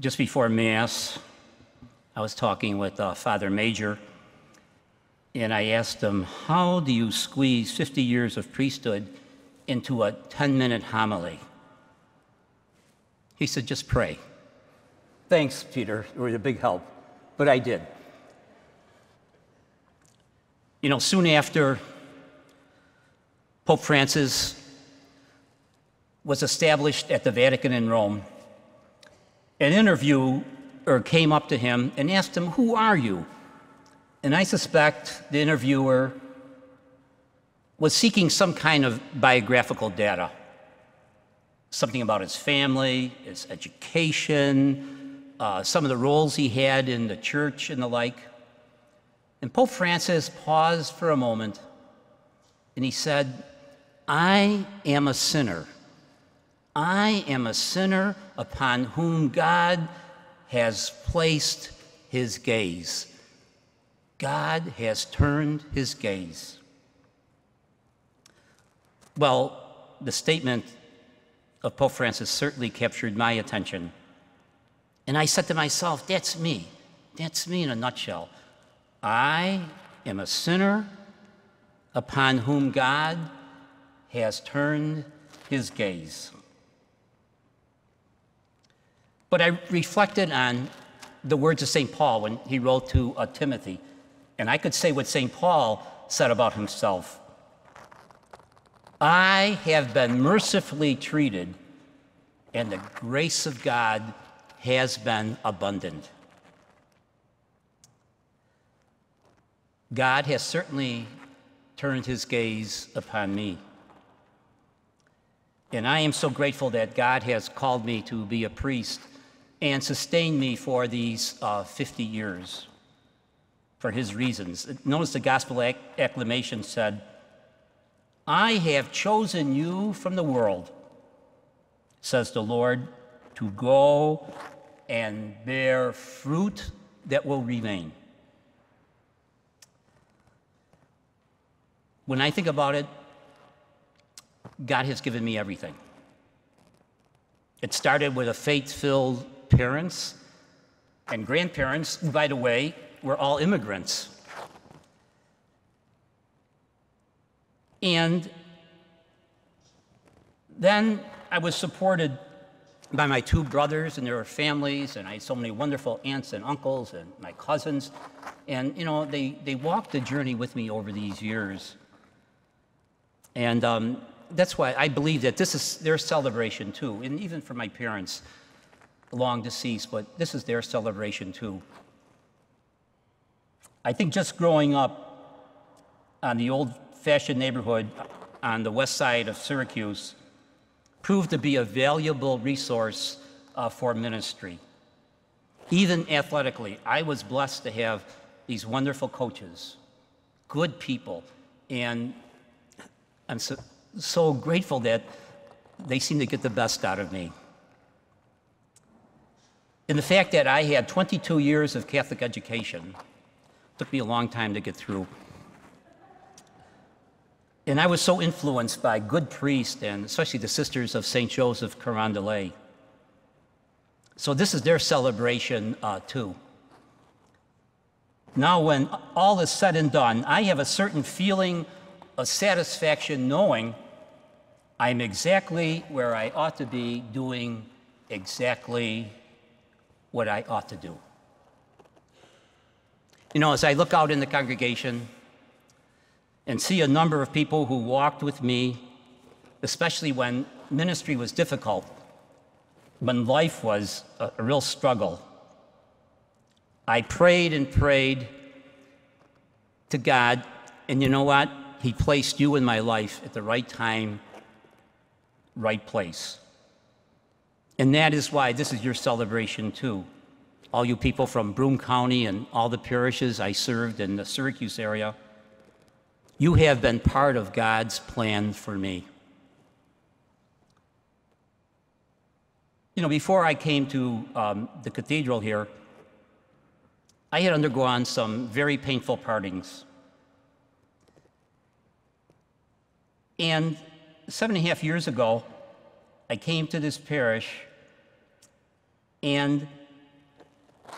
Just before Mass, I was talking with Father Major, and I asked him, how do you squeeze 50 years of priesthood into a 10-minute homily? He said, just pray. Thanks, Peter. You were a big help. But I did. You know, soon after Pope Francis was established at the Vatican in Rome, an interviewer came up to him and asked him, who are you? And I suspect the interviewer was seeking some kind of biographical data, something about his family, his education, some of the roles he had in the church and the like. And Pope Francis paused for a moment, and he said, I am a sinner. I am a sinner upon whom God has placed his gaze. God has turned his gaze. Well, the statement of Pope Francis certainly captured my attention. And I said to myself, that's me. That's me in a nutshell. I am a sinner upon whom God has turned his gaze. But I reflected on the words of St. Paul when he wrote to Timothy. And I could say what St. Paul said about himself. I have been mercifully treated, and the grace of God has been abundant. God has certainly turned his gaze upon me. And I am so grateful that God has called me to be a priest and sustained me for these 50 years for his reasons. Notice the gospel acclamation said, I have chosen you from the world, says the Lord, to go and bear fruit that will remain. When I think about it, God has given me everything. It started with a faith-filled parents and grandparents, who, by the way, were all immigrants. And then I was supported by my two brothers and their families, and I had so many wonderful aunts and uncles and my cousins. And, you know, they walked the journey with me over these years. And that's why I believe that this is their celebration too, and even for my parents, long deceased, but this is their celebration too. I think just growing up on the old-fashioned neighborhood on the west side of Syracuse proved to be a valuable resource for ministry. Even athletically, I was blessed to have these wonderful coaches, good people, and I'm so grateful that they seem to get the best out of me. And the fact that I had 22 years of Catholic education took me a long time to get through. And I was so influenced by good priests, and especially the Sisters of St. Joseph Carondelet. So this is their celebration too. Now when all is said and done, I have a certain feeling of satisfaction knowing I'm exactly where I ought to be, doing exactly what I ought to do. You know, as I look out in the congregation and see a number of people who walked with me, especially when ministry was difficult, when life was a real struggle, I prayed and prayed to God, and you know what? He placed you in my life at the right time, right place. And that is why this is your celebration too. All you people from Broome County and all the parishes I served in the Syracuse area, you have been part of God's plan for me. You know, before I came to the cathedral here, I had undergone some very painful partings. And 7.5 years ago, I came to this parish, and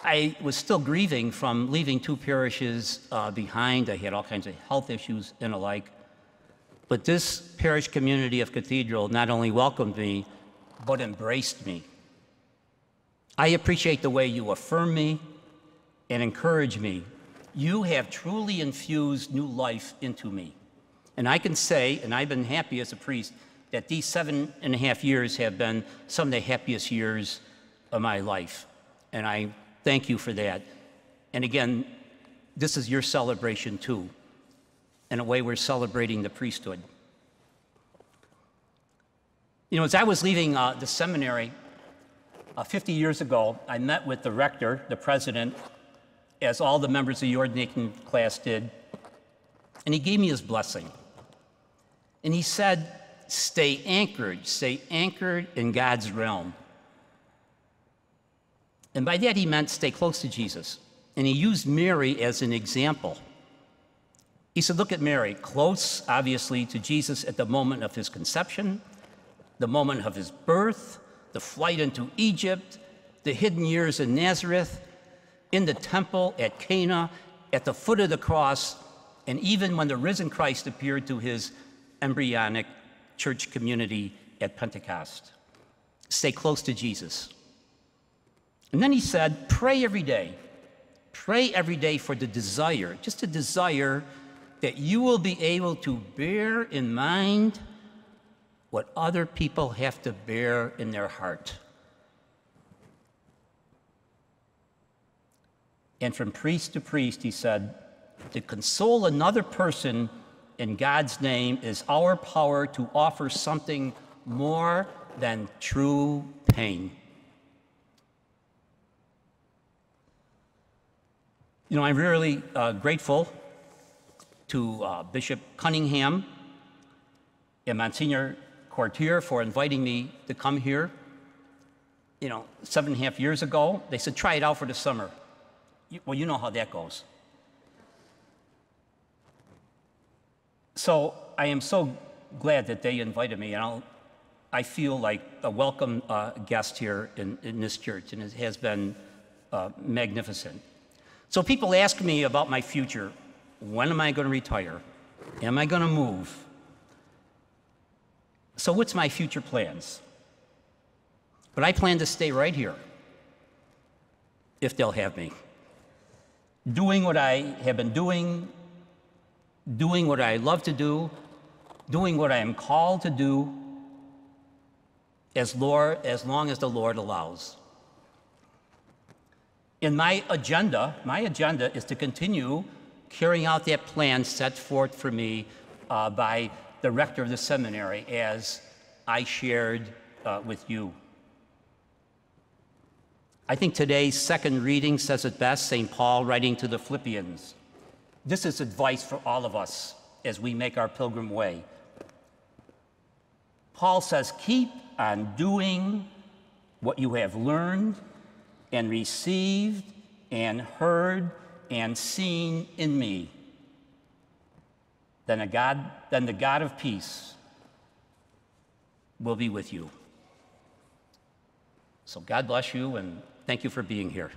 I was still grieving from leaving 2 parishes behind. I had all kinds of health issues and the like. But this parish community of Cathedral not only welcomed me, but embraced me. I appreciate the way you affirm me and encourage me. You have truly infused new life into me. And I can say, and I've been happy as a priest, that these 7.5 years have been some of the happiest years of my life. And I thank you for that. And again, this is your celebration too. In a way, we're celebrating the priesthood. You know, as I was leaving the seminary 50 years ago, I met with the rector, the president, as all the members of the ordination class did, and he gave me his blessing. And he said, stay anchored in God's realm. And by that he meant stay close to Jesus. And he used Mary as an example. He said, look at Mary, close, obviously, to Jesus at the moment of his conception, the moment of his birth, the flight into Egypt, the hidden years in Nazareth, in the temple, at Cana, at the foot of the cross, and even when the risen Christ appeared to his embryonic church community at Pentecost. Stay close to Jesus. And then he said, pray every day. Pray every day for the desire, just a desire that you will be able to bear in mind what other people have to bear in their heart. And from priest to priest, he said, to console another person in God's name is our power to offer something more than true pain. You know, I'm really grateful to Bishop Cunningham and Monsignor Courtier for inviting me to come here. You know, 7.5 years ago, they said, try it out for the summer. Well, you know how that goes. So I am so glad that they invited me, and I feel like a welcome guest here in this church, and it has been magnificent. So people ask me about my future. When am I going to retire? Am I going to move? So what's my future plans? But I plan to stay right here, if they'll have me. Doing what I have been doing what I love to do, doing what I am called to do, as long as the Lord allows. In my agenda is to continue carrying out that plan set forth for me by the rector of the seminary, as I shared with you. I think today's second reading says it best, St. Paul writing to the Philippians. This is advice for all of us as we make our pilgrim way. Paul says, keep on doing what you have learned and received and heard and seen in me. Then the God of peace will be with you. So God bless you, and thank you for being here.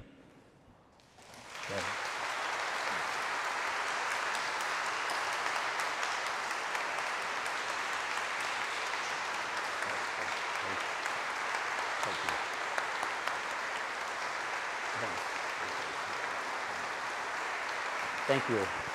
Thank you.